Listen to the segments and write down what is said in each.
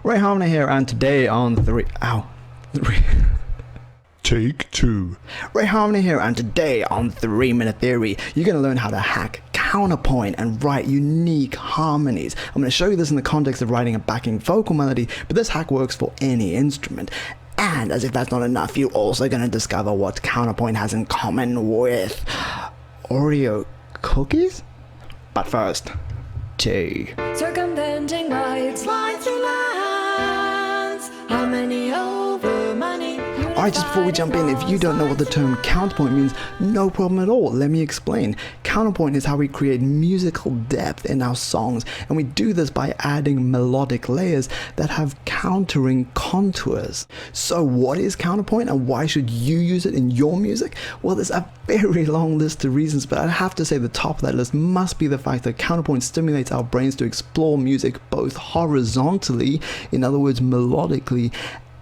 Ray Harmony here, and today on Take 2. Ray Harmony here, and today on 3 Minute Theory, you're going to learn how to hack counterpoint and write unique harmonies. I'm going to show you this in the context of writing a backing vocal melody, but this hack works for any instrument. And as if that's not enough, you're also going to discover what counterpoint has in common with Oreo cookies? But first, tea. Circumventing rights, lines to lands, harmony over money. Alright, just before we jump in, if you don't know what the term counterpoint means, no problem at all. Let me explain. Counterpoint is how we create musical depth in our songs, and we do this by adding melodic layers that have countering contours. So what is counterpoint and why should you use it in your music? Well, there's a very long list of reasons, but I have to say the top of that list must be the fact that counterpoint stimulates our brains to explore music both horizontally, in other words melodically,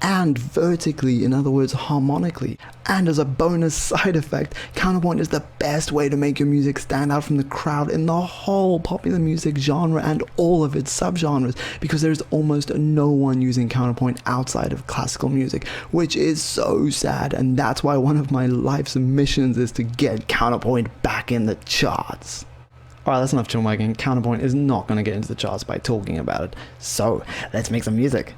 and vertically, in other words harmonically. And as a bonus side effect, counterpoint is the best way to make your music stand out from the crowd in the whole popular music genre and all of its subgenres, because there's almost no one using counterpoint outside of classical music, which is so sad, and that's why one of my life's missions is to get counterpoint back in the charts. Alright, that's enough chill-making. Counterpoint is not going to get into the charts by talking about it, so let's make some music.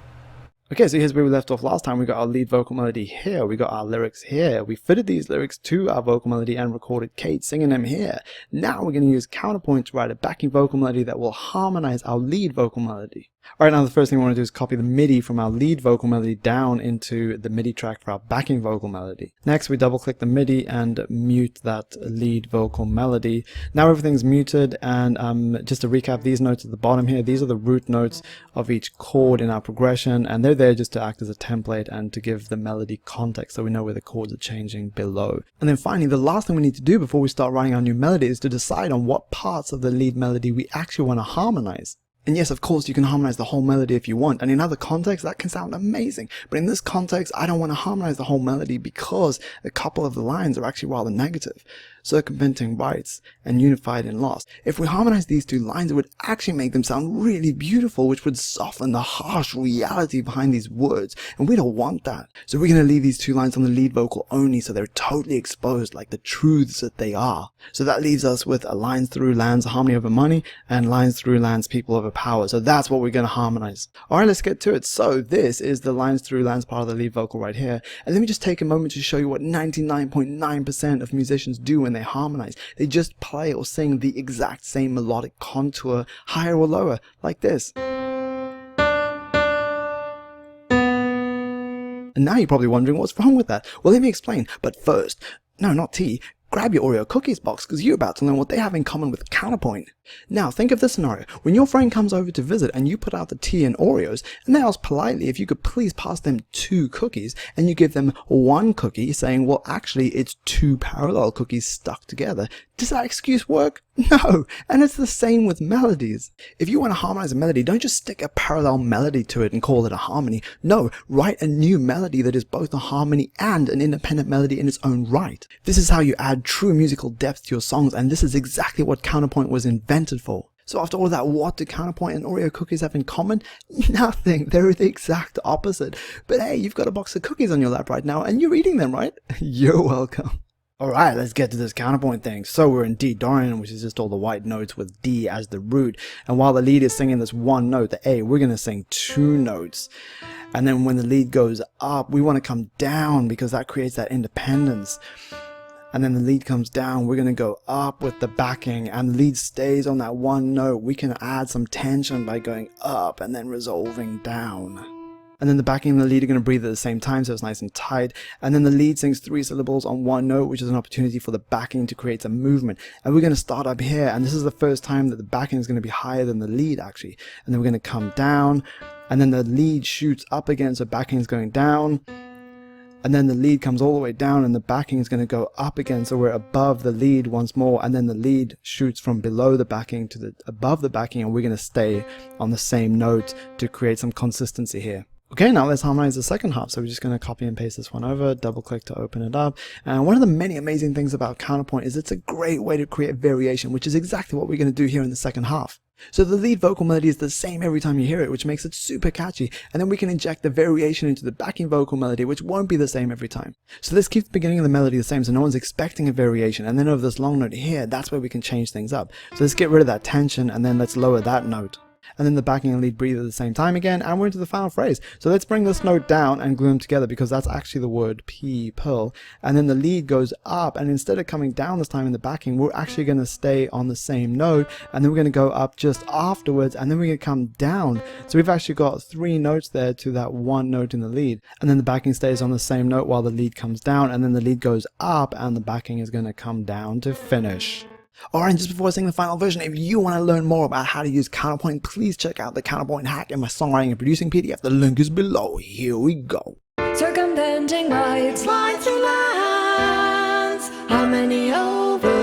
Okay, so here's where we left off last time. We got our lead vocal melody here, we got our lyrics here, we fitted these lyrics to our vocal melody and recorded Kate singing them here. Now we're going to use counterpoint to write a backing vocal melody that will harmonize our lead vocal melody. Alright, now the first thing we want to do is copy the MIDI from our lead vocal melody down into the MIDI track for our backing vocal melody. Next, we double click the MIDI and mute that lead vocal melody. Now everything's muted, and just to recap, these notes at the bottom here, these are the root notes of each chord in our progression, and they're there just to act as a template and to give the melody context so we know where the chords are changing below. And then finally, the last thing we need to do before we start writing our new melody is to decide on what parts of the lead melody we actually want to harmonize. And yes, of course, you can harmonize the whole melody if you want, and in other contexts that can sound amazing, but in this context I don't want to harmonize the whole melody because a couple of the lines are actually rather negative. Circumventing rights and unified in loss. If we harmonize these two lines, it would actually make them sound really beautiful, which would soften the harsh reality behind these words, and we don't want that. So we're going to leave these two lines on the lead vocal only so they're totally exposed like the truths that they are. So that leaves us with a lines through lands harmony over money and lines through lands people over power. So that's what we're going to harmonize. Alright, let's get to it. So this is the lines through lands part of the lead vocal right here, and let me just take a moment to show you what 99.9% of musicians do when they harmonize. They just play or sing the exact same melodic contour, higher or lower, like this. And now you're probably wondering what's wrong with that. Well, let me explain. But first, no, not tea. Grab your Oreo cookies box, because you're about to learn what they have in common with counterpoint. Now, think of this scenario. When your friend comes over to visit and you put out the tea and Oreos, and they ask politely if you could please pass them 2 cookies, and you give them 1 cookie, saying, well, actually, it's 2 parallel cookies stuck together. Does that excuse work? No! And it's the same with melodies. If you want to harmonize a melody, don't just stick a parallel melody to it and call it a harmony. No, write a new melody that is both a harmony and an independent melody in its own right. This is how you add true musical depth to your songs, and this is exactly what counterpoint was invented for. So after all that, what do counterpoint and Oreo cookies have in common? Nothing. They're the exact opposite. But hey, you've got a box of cookies on your lap right now, and you're eating them, right? You're welcome. Alright, let's get to this counterpoint thing. So we're in D Dorian, which is just all the white notes with D as the root. And while the lead is singing this one note, the A, we're going to sing 2 notes. And then when the lead goes up, we want to come down because that creates that independence. And then the lead comes down, we're going to go up with the backing, and the lead stays on that one note. We can add some tension by going up and then resolving down. And then the backing and the lead are going to breathe at the same time, so it's nice and tight. And then the lead sings 3 syllables on one note, which is an opportunity for the backing to create some movement. And we're going to start up here, and this is the first time that the backing is going to be higher than the lead, actually. And then we're going to come down, and then the lead shoots up again, so backing is going down. And then the lead comes all the way down, and the backing is going to go up again, so we're above the lead once more, and then the lead shoots from below the backing to above the backing, and we're going to stay on the same note to create some consistency here. Okay, now let's harmonize the second half. So we're just going to copy and paste this one over, double click to open it up. And one of the many amazing things about counterpoint is it's a great way to create variation, which is exactly what we're going to do here in the second half. So the lead vocal melody is the same every time you hear it, which makes it super catchy, and then we can inject the variation into the backing vocal melody, which won't be the same every time. So let's keep the beginning of the melody the same so no one's expecting a variation, and then over this long note here, that's where we can change things up. So let's get rid of that tension, and then let's lower that note. And then the backing and lead breathe at the same time again, and we're into the final phrase. So let's bring this note down and glue them together, because that's actually the word people. And then the lead goes up, and instead of coming down this time in the backing, we're actually going to stay on the same note, and then we're going to go up just afterwards, and then we're going to come down. So we've actually got 3 notes there to that 1 note in the lead, and then the backing stays on the same note while the lead comes down, and then the lead goes up, and the backing is going to come down to finish. Alright, and just before I sing the final version, if you want to learn more about how to use Counterpoint, please check out the Counterpoint hack in my songwriting and producing PDF. The link is below. Here we go. Circumventing rights, lines through lands, how many over